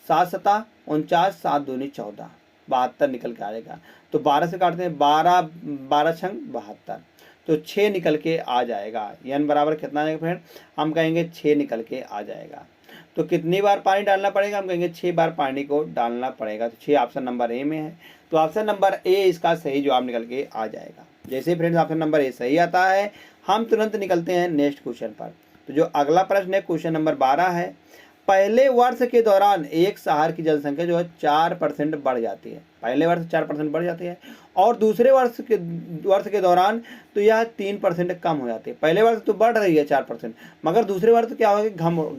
Speaker 1: 7 सता 49, 7 दूनी 14, 72 निकल के आएगा। तो 12 से काटते हैं, 12 12 छंग 72, तो 6 निकल के आ जाएगा। n बराबर कितना आएगा फ्रेंड? हम कहेंगे 6 निकल के आ जाएगा। तो कितनी बार पानी डालना पड़ेगा? हम कहेंगे 6 बार पानी को डालना पड़ेगा। तो 6 ऑप्शन नंबर ए में है। तो ऑप्शन नंबर ए इसका सही जवाब निकल के आ जाएगा। जैसे फ्रेंड्स ऑप्शन नंबर ए सही आता है, हम तुरंत निकलते हैं नेक्स्ट क्वेश्चन पर। तो जो अगला प्रश्न है क्वेश्चन नंबर 12 है, पहले वर्ष के दौरान एक शहर की जनसंख्या जो है 4% बढ़ जाती है। पहले वर्ष 4% बढ़ जाती है और दूसरे वर्ष के दौरान तो यह 3% कम हो जाती है। पहले वर्ष तो बढ़ रही है 4%, मगर दूसरे वर्ष क्या होगा?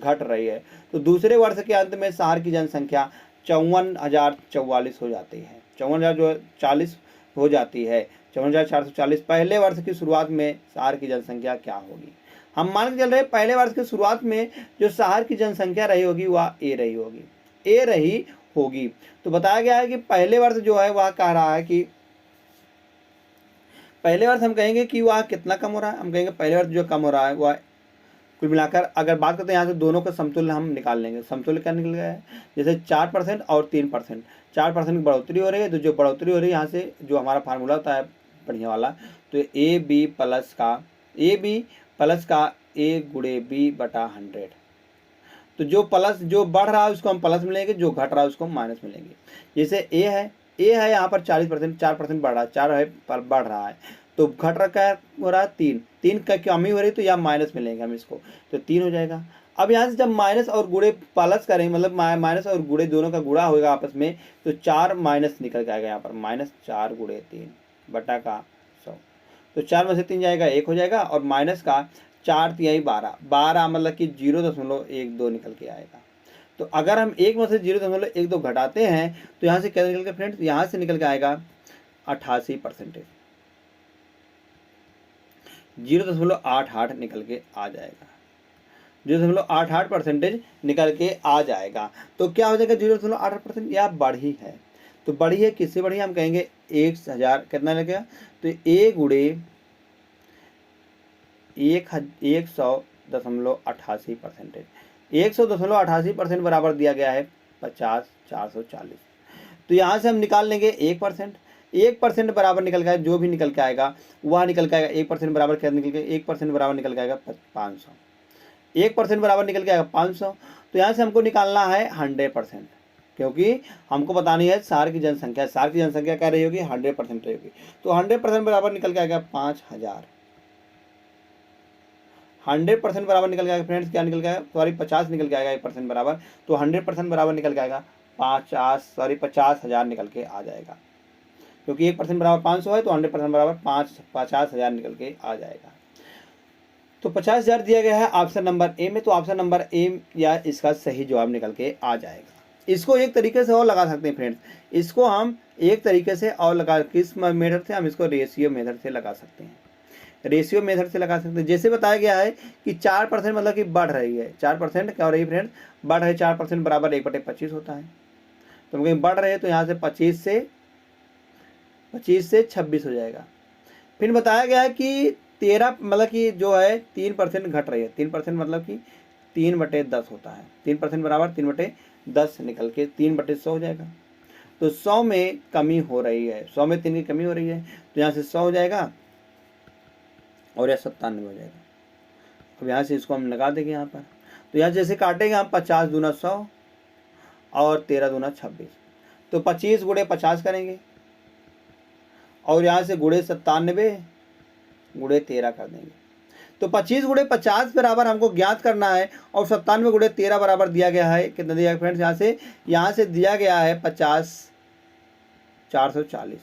Speaker 1: घट रही है। तो दूसरे वर्ष के अंत में शहर की जनसंख्या 54,044 हो जाती है, 54,040 हो जाती है, 54,440। पहले वर्ष की शुरुआत में शहर की जनसंख्या क्या होगी? हम मान के चल रहे हैं पहले वर्ष की शुरुआत में जो शहर की जनसंख्या रही होगी वह ए रही होगी। तो बताया गया है कि पहले वर्ष जो है वह कह रहा है कि पहले वर्ष हम कहेंगे कि वह कितना कम हो रहा है? हम कहेंगे पहले वर्ष जो कम हो रहा है वह कुल मिलाकर, अगर बात करते हैं यहाँ से दोनों का समतुल्य हम निकाल लेंगे। समतुल्य क्या निकल गया है? जैसे 4% और 3%, 4% की बढ़ोतरी हो रही है। तो जो बढ़ोतरी हो रही है यहाँ से जो हमारा फार्मूला होता है बढ़िया वाला, तो ए बी प्लस का ए गुणे बी बटा 100। तो जो बढ़ रहा है उसको हम प्लस मिलेंगे, जो घट रहा है उसको माइनस मिलेंगे। जैसे ए है यहाँ पर 40%, 4% बढ़ रहा है, 4 है पर बढ़ रहा है, तो घट रहा है हो रहा है 3 का कमी हो रही है, तो यहाँ माइनस मिलेंगे हम इसको, तो 3 हो जाएगा। अब यहाँ से जब माइनस और गुणे प्लस करेंगे, मतलब माइनस और गुणे दोनों का गुणा होगा आपस में, तो 4 माइनस निकल के आएगा यहाँ पर, -4 गुणे 3 बटा का 100। तो 4 में से 3 जाएगा 1 हो जाएगा, और माइनस का 4 तिहाई 12 मतलब कि 0.12 निकल के आएगा। तो अगर हम 1 में से 0.12 घटाते हैं तो यहाँ से क्या निकल के फ्रेंड्स? यहाँ से निकल के आएगा 88%, 0.88 निकल के आ जाएगा। 0.88% निकल के आ जाएगा। तो क्या हो जाएगा 0.88%, या बढ़ी है। तो बढ़ी है, किससे बढ़ी है, हम कहेंगे 1000 कितना लगेगा, तो 100.88%। 100.88% बराबर दिया गया है 50,440। तो यहाँ से हम निकाल लेंगे 1%। 1% बराबर निकल गया, जो भी निकल के आएगा वह निकल के आएगा। 1% बराबर क्या निकल के, 1% बराबर निकल के आएगा 500। 1% बराबर निकल के आएगा 500। तो यहाँ से हमको निकालना है 100%, क्योंकि हमको बतानी है सार की जनसंख्या। सार की जनसंख्या क्या रही होगी, 100% रही होगी। तो 100% बराबर निकल के आएगा 5000। 100% बराबर निकल के आएगा फ्रेंड्स, क्या निकल के आएगा, सॉरी 50 निकल के आएगा 1% बराबर। तो 100% बराबर निकल के आएगा 50,000 निकल के आ जाएगा, क्योंकि 1% बराबर 500 है, तो 100% बराबर 50,000 निकल के आ जाएगा। तो 50,000 दिया गया है ऑप्शन नंबर ए में। तो ऑप्शन नंबर ए या इसका सही जवाब निकल के आ जाएगा। इसको एक तरीके से और लगा सकते हैं फ्रेंड्स, इसको हम एक तरीके से और लगा, किस मेथड से, हम इसको रेशियो मेथड से लगा सकते हैं। रेशियो मेथड से लगा सकते हैं। जैसे बताया गया है कि 4% मतलब कि बढ़ रही है, 4% क्या हो रही है फ्रेंड्स, बढ़ रही है। 4% बराबर 1/25 होता है। तो हम कहीं बढ़ रहे हैं, तो यहाँ से 25 से 26 हो जाएगा। फिर बताया गया है कि 13 मतलब कि जो है 3% घट रही है। 3% मतलब कि 3/10 होता है। 3% बराबर 3/10 निकल के 3/100 हो जाएगा। तो 100 में कमी हो रही है, 100 में 3 की कमी हो रही है। तो यहाँ से 100 हो जाएगा और यह 97 हो जाएगा। अब यहाँ से इसको हम लगा देंगे यहाँ पर। तो यहाँ जैसे काटेंगे हम 50 दूना 100 और 13 दूना 26। तो 25 गुणे 50 करेंगे और यहाँ से गुणे 97 गुणे 13 कर देंगे। तो 25 गुणे 50 बराबर हमको ज्ञात करना है और 97 गुणे 13 बराबर दिया गया है, कितना दिया गया फ्रेंड्स, यहाँ से दिया गया है 50,440।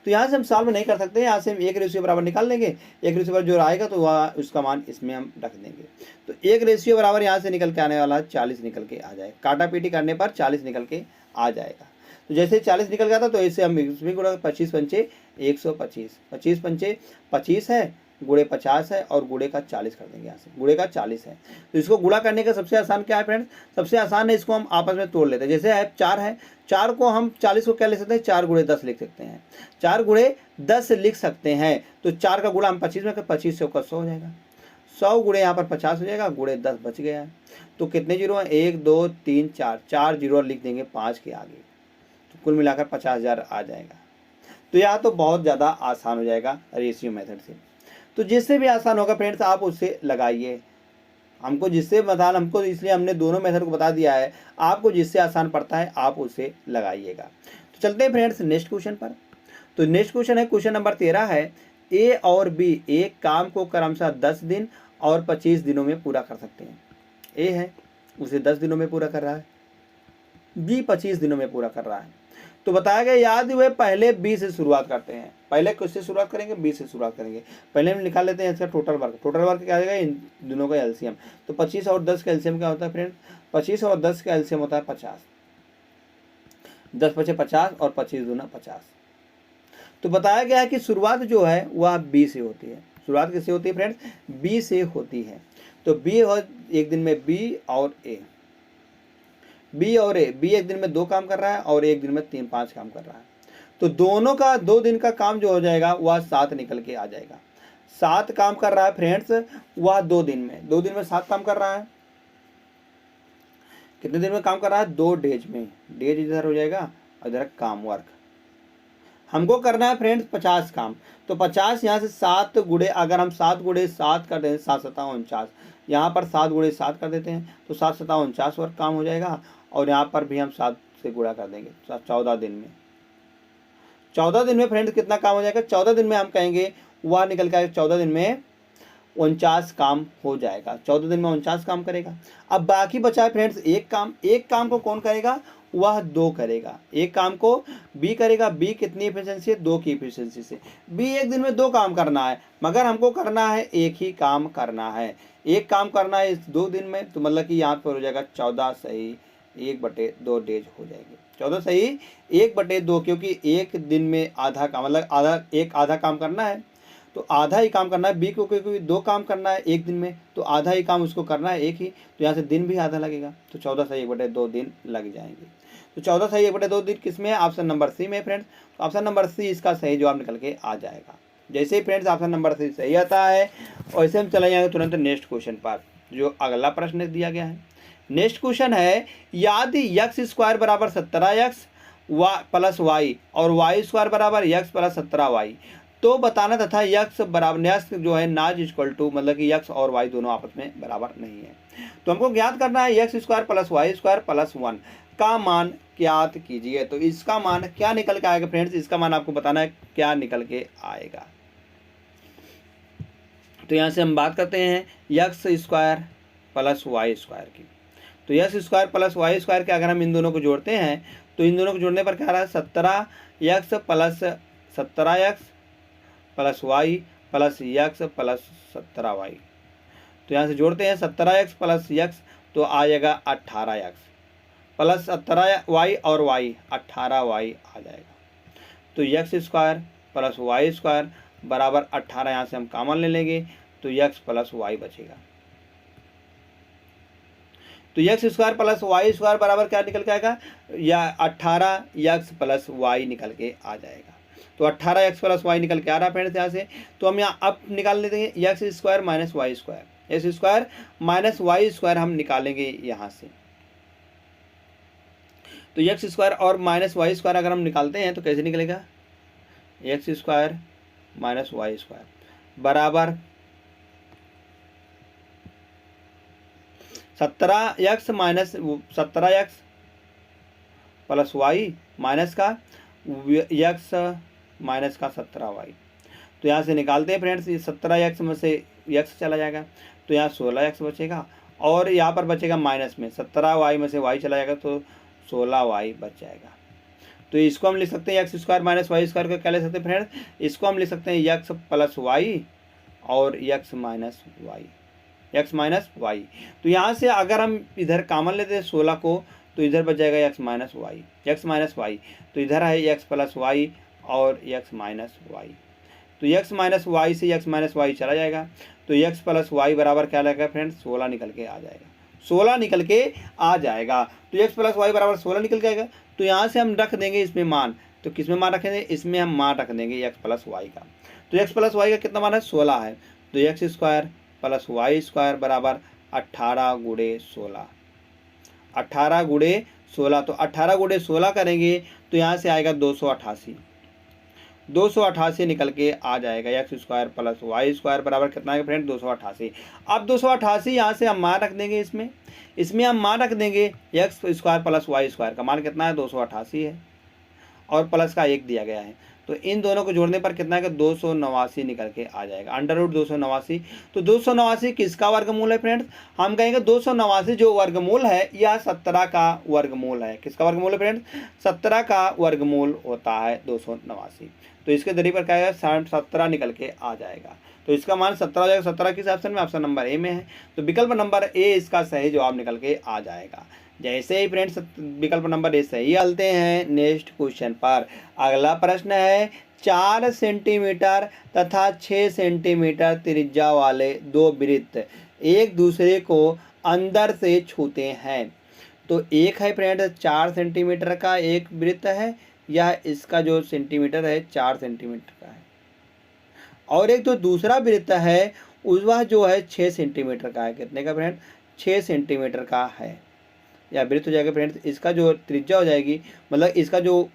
Speaker 1: तो यहाँ से हम सॉल्व नहीं कर सकते, यहाँ से हम 1 रेशियो बराबर निकाल लेंगे। 1 रेशियो बराबर जो आएगा तो वह उसका मान इसमें हम रख देंगे। तो 1 रेशियो बराबर यहाँ से निकल के आने वाला 40 निकल के आ जाएगा। काटा पीटी करने पर 40 निकल के आ जाएगा। तो जैसे 40 निकल गया था, तो इससे हम इसमें गुणा 25 पंचे 125, 25 पंचे 25 है, गुणे 50 है और गुणे का 40 कर देंगे। यहाँ से गुणे का 40 है। तो इसको गुणा करने का सबसे आसान क्या है फ्रेंड्स, सबसे आसान है, इसको हम आपस में तोड़ लेते हैं। जैसे है 4 है, 4 को हम 40 को क्या ले सकते हैं, 4 गुणे 10 लिख सकते हैं। 4 गुणे 10 लिख सकते हैं। तो 4 का गुणा हम 25 में कर, 25 से 100 हो जाएगा। 100 गुणे यहाँ पर 50 हो जाएगा, गुणे 10 बच गया है। तो कितने जीरो हैं, 1 2 3 4 जीरो लिख देंगे 5 के आगे। तो कुल मिलाकर 50,000 आ जाएगा। तो यह तो बहुत ज़्यादा आसान हो जाएगा रेशियो मेथड से। तो जिससे भी आसान होगा फ्रेंड्स आप उससे लगाइए। हमको जिससे बताना, हमको इसलिए हमने दोनों मेथड को बता दिया है। आपको जिससे आसान पड़ता है आप उसे लगाइएगा। तो चलते हैं फ्रेंड्स नेक्स्ट क्वेश्चन पर। तो नेक्स्ट क्वेश्चन है, क्वेश्चन नंबर 13 है, ए और बी एक काम को क्रमशः 10 दिन और 25 दिनों में पूरा कर सकते हैं। ए है, उसे 10 दिनों में पूरा कर रहा है, बी 25 दिनों में पूरा कर रहा है। तो बताया गया, याद हुए पहले बी से शुरुआत करते हैं। पहले किससे शुरुआत करेंगे, बी से शुरुआत करेंगे। पहले हम निकाल लेते हैं इसका टोटल वर्क। टोटल वर्क क्या आएगा, इन दोनों का एलसीएम। तो 25 और 10 का एलसीएम क्या होता है फ्रेंड, 25 और 10 का एलसीएम होता है 50। 10 पचे 50 और 25 दूना 50। तो बताया गया है कि शुरुआत जो है वह बी से होती है। शुरुआत किससे होती है फ्रेंड्स, बी से होती है। तो बी और एक दिन में बी और ए, बी और ए, बी एक दिन में 2 काम कर रहा है और एक दिन में 3-5 काम कर रहा है। तो दोनों का 2 दिन का काम जो हो जाएगा वह 7 निकल के आ जाएगा। 7 काम कर रहा है फ्रेंड्स, वह 2 दिन में, 2 दिन में 7 काम कर रहा है। कितने दिन में काम कर रहा है, 2 डेज में। डेज इधर हो जाएगा और इधर काम वर्क। हमको करना है फ्रेंड्स 50 काम। तो 50 यहाँ से 7 गुणे, अगर हम 7 गुणे 7 कर दें, 7 7 49, यहाँ पर 7 गुणे 7 कर देते हैं तो 7 7 49 वर्क काम हो जाएगा। और यहाँ पर भी हम 7 से गुणा कर देंगे 14 दिन में। 14 दिन में फ्रेंड्स कितना काम हो जाएगा, 14 दिन में हम कहेंगे वह निकल के 14 दिन में 49 काम हो जाएगा। 14 दिन में 49 काम करेगा। अब बाकी बचा है फ्रेंड्स एक काम। एक काम को कौन करेगा, वह 2 करेगा। एक काम को बी करेगा। बी कितनी एफिशिएंसी है, 2 की एफिशिएंसी से। बी एक दिन में 2 काम करना है, मगर हमको करना है एक ही काम करना है। एक काम करना है इस 2 दिन में, तो मतलब कि यहाँ पर हो जाएगा 14 सही 1/2 डेज हो जाएगी। 14 सही 1/2, क्योंकि एक दिन में आधा काम, मतलब आधा काम करना है। तो आधा ही काम करना है। बी को कोई 2 काम करना है एक दिन में, तो आधा ही काम उसको करना है एक ही, तो यहाँ से दिन भी आधा लगेगा, तो 14 सही 1/2 दिन लग जाएंगे। तो 14 सही 1/2 दिन किस में है? ऑप्शन नंबर सी में फ्रेंड्स। तो ऑप्शन नंबर सी इसका सही जवाब निकल के आ जाएगा। जैसे ही फ्रेंड्स ऑप्शन नंबर सी सही आता है, वैसे हम चले जाएंगे तुरंत नेक्स्ट क्वेश्चन पर, जो अगला प्रश्न दिया गया है। नेक्स्ट क्वेश्चन है, यदि यक्स स्क्वायर बराबर 17x प्लस वाई और वाई स्क्वायर बराबर यक्स प्लस 17y, तो बताना तथा यक्स बराबर यक्स जो है नाज इक्वल टू, मतलब कि यक्स और वाई दोनों आपस में बराबर नहीं है। तो हमको ज्ञात करना है x square plus y square plus 1 का मान ज्ञात कीजिए। तो इसका मान क्या निकल के आएगा फ्रेंड्स? इसका मान आपको बताना है क्या निकल के आएगा। तो यहाँ से हम बात करते हैं x square plus y square की। तो x square plus y square के अगर हम इन दोनों को जोड़ते हैं, तो इन दोनों को जोड़ने पर क्या आ रहा है? 17x plus 17x plus y plus x plus 17y। तो यहाँ से जोड़ते हैं 17x प्लस यक्स, तो आ जाएगा 18x प्लस 17y और y 18y आ जाएगा। तो x square plus y square बराबर 18, यहाँ से हम कॉमन ले लेंगे, तो यक्स प्लस वाई बचेगा। तो x square plus y square बराबर क्या निकल के आएगा? या 18 यक्स प्लस वाई निकल के आ जाएगा। तो 18 एक्स प्लस वाई निकल के आ रहा है फ्रेंड्स यहाँ से। तो हम यहाँ अब निकाल लेते हैं x square minus y square, x square minus y square हम निकालेंगे यहाँ से। तो एक्स स्क्वायर और माइनस वाई स्क्वायर अगर हम निकालते हैं तो कैसे निकलेगा? X square minus y square बराबर 17x minus 17x plus y minus का x माइनस का 17y। तो यहाँ से निकालते हैं फ्रेंड्स, ये 17x में से x चला जाएगा, तो यहाँ 16x बचेगा, और यहाँ पर बचेगा माइनस में 17y में से y चला जाएगा, तो 16y बच जाएगा। तो इसको हम लिख सकते हैं x square minus y square को क्या ले सकते हैं फ्रेंड्स? इसको हम लिख सकते हैं एक्स प्लस वाई और x minus y, x minus y. तो यहाँ से अगर हम इधर कॉमन लेते हैं 16 को, तो इधर बच जाएगा x minus y, x minus y. तो इधर है एक्स प्लस वाई और एक्स माइनस वाई। तो एक्स माइनस वाई से एक्स माइनस वाई चला जाएगा, तो एक्स प्लस वाई बराबर क्या लगेगा फ्रेंड्स? 16 निकल के आ जाएगा, 16 निकल के आ जाएगा। तो एक्स प्लस वाई बराबर 16 निकल के आएगा। तो यहाँ से हम रख देंगे इसमें मान, तो किस में मान रखेंगे? इसमें हम मान रख देंगे एक्स प्लस वाई का। तो एक्स प्लस वाई का कितना मान है? 16 है। तो x square plus y square बराबर 18 गुणे 16, 18 गुणे 16। तो 18 गुणे 16 करेंगे तो यहाँ से आएगा 288, 288 निकल के आ जाएगा। X square plus y square बराबर कितना है फ्रेंड? 288। अब 288 यहाँ से हम मान रख देंगे, इसमें हम मान रख देंगे x square plus y square का मान कितना है? 288 है, और प्लस का 1 दिया गया है। तो इन दोनों को जोड़ने पर कितना है? 289 निकल के आ जाएगा, अंडर रूट 289। तो 289 किसका वर्गमूल है फ्रेंड्स? हम कहेंगे 289 जो वर्गमूल है यह 17 का वर्गमूल है। किसका वर्गमूल है फ्रेंड्स? 17 का वर्गमूल होता है 289। तो इसके जरिए पर क्या है? 17 निकल के आ जाएगा। तो इसका मान 17 हो जाएगा। 17 किस ऑप्शन में? ऑप्शन नंबर ए में है। तो विकल्प नंबर ए इसका सही जवाब निकल के आ जाएगा। जैसे ही फ्रेंड्स विकल्प नंबर ए सही चलते हैं नेक्स्ट क्वेश्चन पर। अगला प्रश्न है, 4 सेंटीमीटर तथा 6 सेंटीमीटर त्रिज्या वाले दो वृत्त एक दूसरे को अंदर से छूते हैं। तो एक है फ्रेंड्स 4 सेंटीमीटर का एक वृत्त है, यह इसका जो सेंटीमीटर है 4 सेंटीमीटर का है, और एक जो दूसरा वृत्त है वह जो है 6 सेंटीमीटर का है। कितने का फ्रेंड? 6 सेंटीमीटर का है, या वृत्त हो जाएगा फ्रेंड्स। इसका जो त्रिज्या हो जाएगी, मतलब इसका जो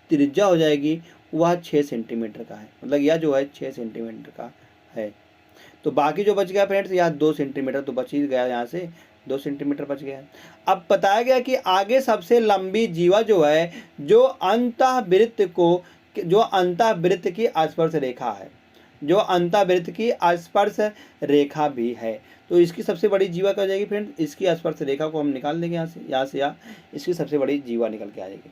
Speaker 1: त्रिज्या हो जाएगी वह 6 सेंटीमीटर का है, मतलब यह जो है 6 सेंटीमीटर का है। तो बाकी जो बच गया फ्रेंड्स यह 2 सेंटीमीटर तो बच ही गया, यहाँ से 2 सेंटीमीटर बच गया। अब बताया गया कि आगे सबसे लंबी जीवा जो है जो अंतःवृत्त की स्पर्श रेखा है, जो अंतःवृत्त की स्पर्श रेखा भी है। तो इसकी सबसे बड़ी जीवा क्या हो जाएगी फ्रेंड्स? इसकी स्पर्श रेखा को हम निकाल देंगे यहाँ से इसकी सबसे बड़ी जीवा निकल के आ जाएगी।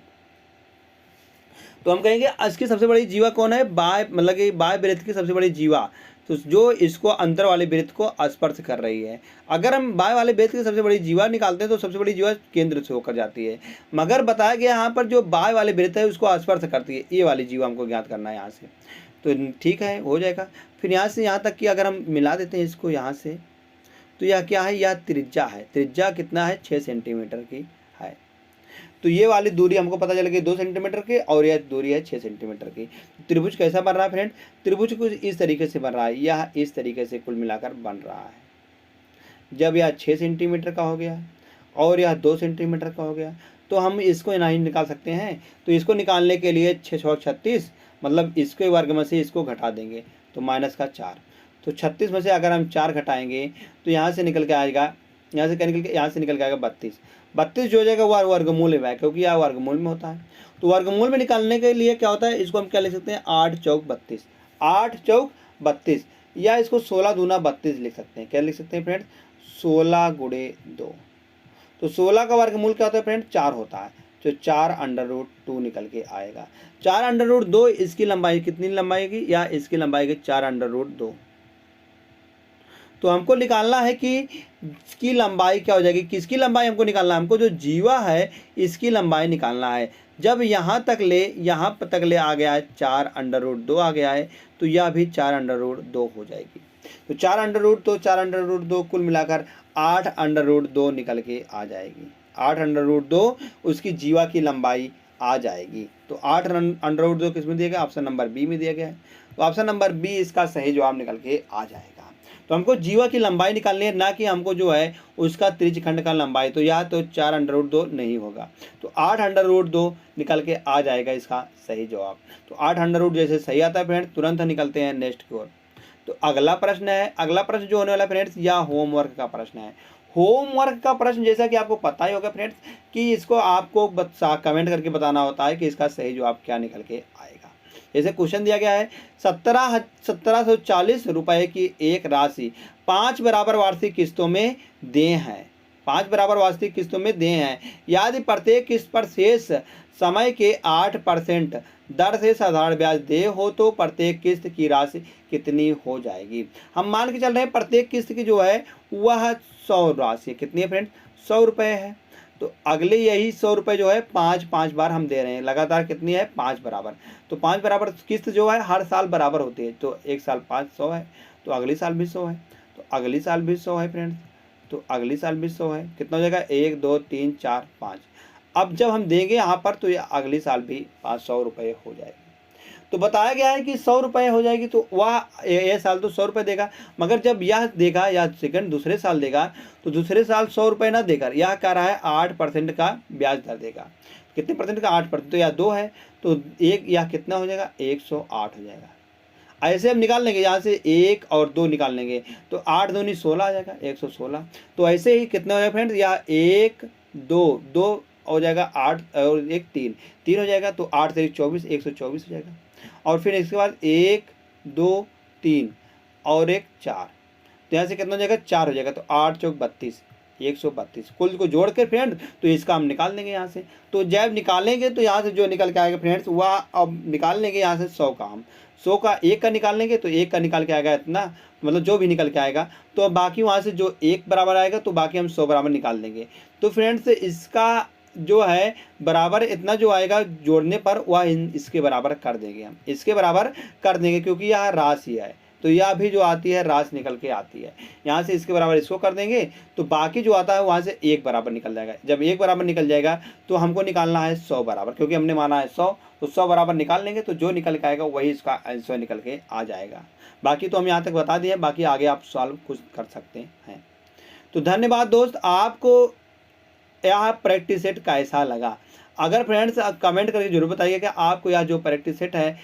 Speaker 1: तो हम कहेंगे इसकी सबसे बड़ी जीवा कौन है? मतलब कि बाह्य वृत्त की सबसे बड़ी जीवा, तो जो इसको अंतर वाले वृत्त को स्पर्श कर रही है। अगर हम बाएं वाले वृत्त की सबसे बड़ी जीवा निकालते हैं तो सबसे बड़ी जीवा केंद्र से होकर जाती है, मगर बताया गया यहाँ पर जो बाएं वाले वृत्त है उसको स्पर्श करती है, ये वाली जीवा हमको ज्ञात करना है यहाँ से। तो ठीक है, हो जाएगा। फिर यहाँ से यहाँ तक कि अगर हम मिला देते हैं इसको यहाँ से, तो यह क्या है, यह त्रिज्या है। त्रिज्या कितना है, 6 सेंटीमीटर की है। तो ये वाली दूरी हमको पता चल गई 2 सेंटीमीटर की, और यह दूरी है 6 सेंटीमीटर की। त्रिभुज कैसा बन रहा है फ्रेंड, त्रिभुज कुछ इस तरीके से बन रहा है, यह इस तरीके से कुल मिलाकर बन रहा है। जब यह 6 सेंटीमीटर का हो गया और यह 2 सेंटीमीटर का हो गया, तो हम इसको नहीं निकाल सकते हैं। तो इसको निकालने के लिए 6 36, मतलब इसके वर्ग में से इसको घटा देंगे तो माइनस का 4। तो 36 में से अगर हम 4 घटाएंगे तो यहाँ से निकल के आएगा, यहाँ से निकल के आएगा 32। 32 जो हो जाएगा वह वर्गमूल में है, क्योंकि यह वर्गमूल में होता है। तो वर्गमूल में निकालने के लिए क्या होता है, इसको हम क्या लिख सकते हैं, 8 चौक 32। 8 चौक 32, या इसको 16 दूना 32 लिख सकते हैं। क्या लिख सकते हैं फ्रेंड्स, 16 गुणे 2। तो 16 का वर्गमूल क्या होता है फ्रेंड, 4 होता है, जो 4√2 निकल के आएगा। 4√2 इसकी लंबाई कितनी लंबाई की, या इसकी लंबाई की 4√2। तो हमको निकालना है कि इसकी लंबाई क्या हो जाएगी, किसकी लंबाई हमको निकालना है, हमको जो जीवा है इसकी लंबाई निकालना है। जब यहाँ तक ले आ गया है 4√2 आ गया है, तो यह भी 4√2 हो जाएगी। तो 4√2 कुल मिलाकर 8√2 निकल के आ जाएगी। 8√2 उसकी जीवा की लंबाई आ जाएगी। तो 8√2 किस में दिया गया, ऑप्शन नंबर बी में दिया गया है। तो ऑप्शन नंबर बी इसका सही जवाब निकल के आ जाएगा। तो हमको जीवा की लंबाई निकालनी है, ना कि हमको जो है उसका त्रिज्यखंड का लंबाई। तो यह तो 4√2 नहीं होगा, तो 8√2 निकल के आ जाएगा इसका सही जवाब। तो 8√2 जैसे सही आता है फ्रेंड्स, तुरंत निकलते हैं नेक्स्ट की ओर। तो अगला प्रश्न है, अगला प्रश्न जो होने वाला है फ्रेंड्स, यह होमवर्क का प्रश्न है। होमवर्क का प्रश्न जैसा कि आपको पता ही होगा फ्रेंड्स कि इसको आपको कमेंट करके बताना होता है कि इसका सही जवाब क्या निकल के आएगा। जैसे क्वेश्चन दिया गया है, 1740 रुपए की एक राशि 5 बराबर वार्षिक किस्तों में दें है। 5 बराबर वार्षिक किस्तों में दें हैं। यदि प्रत्येक किस्त पर शेष समय के 8% दर से साधारण ब्याज दे हो तो प्रत्येक किस्त की राशि कितनी हो जाएगी। हम मान के चल रहे हैं प्रत्येक किस्त की जो है वह 100 राशि कितनी है फ्रेंड्स, 100 रुपये है। तो अगले यही 100 रुपये जो है 5 बार हम दे रहे हैं, लगातार कितनी है, 5 बराबर। तो 5 बराबर किस्त जो है हर साल बराबर होती है। तो एक साल 500 है, तो अगले साल भी 100 है, तो अगली साल भी 100 है फ्रेंड्स, तो अगली साल भी 100 है। कितना हो जाएगा, 1 2 3 4 5। अब जब हम देंगे यहाँ पर तो ये अगली साल भी 500 रुपये हो जाएगी। तो बताया गया है कि 100 रुपये हो जाएगी, तो वह ये साल तो 100 रुपये देगा, मगर जब यह देगा या सेकंड दूसरे साल देगा तो दूसरे साल 100 रुपये ना देकर यह कह रहा है 8% का ब्याज दर देगा। कितने परसेंट का, 8%। तो यह 2 है तो एक यह कितना हो जाएगा, 108 हो जाएगा। ऐसे हम निकाल लेंगे, यहाँ से 1 और 2 निकाल लेंगे तो 8 दूनी 16 आ जाएगा, 116। तो ऐसे ही कितना हो जाएगा फ्रेंड्स, यह 1 2 हो जाएगा, 8 और 1 3 हो जाएगा, तो 8 से 24 124 हो जाएगा। और फिर इसके बाद 1 2 3 और 1 4, तो यहाँ से कितना हो जाएगा, 4 हो जाएगा। तो 8 चौक 32 132 कुल को जोड़ के फ्रेंड तो इसका हम निकाल लेंगे यहाँ से। तो जब निकालेंगे तो यहाँ से जो निकल के आएगा फ्रेंड्स वह अब निकाल लेंगे यहाँ से 100 का, हम 100 का 1 का निकाल लेंगे तो 1 का निकाल के आएगा इतना, मतलब जो भी निकल के आएगा। तो बाकी वहाँ से जो 1 बराबर आएगा तो बाकी हम 100 बराबर निकाल लेंगे। तो फ्रेंड्स इसका जो है बराबर इतना जो आएगा जोड़ने पर वह इसके बराबर कर देंगे, हम इसके बराबर कर देंगे, क्योंकि यह राशि है तो यह भी जो आती है राशि निकल के आती है। यहाँ से इसके बराबर इसको कर देंगे तो बाकी जो आता है वहाँ से 1 बराबर निकल जाएगा। जब 1 बराबर निकल जाएगा तो हमको निकालना है 100 बराबर, क्योंकि हमने माना है 100, तो 100 बराबर निकाल लेंगे तो जो निकल के आएगा वही इसका आंसर निकल के आ जाएगा। बाकी तो हम यहाँ तक बता दिए, बाकी आगे आप सॉल्व कुछ कर सकते हैं। तो धन्यवाद दोस्त, आपको यह प्रैक्टिस सेट कैसा लगा। अगर फ्रेंड्स कमेंट करके जरूर बताइए कि आपको यह जो प्रैक्टिस सेट है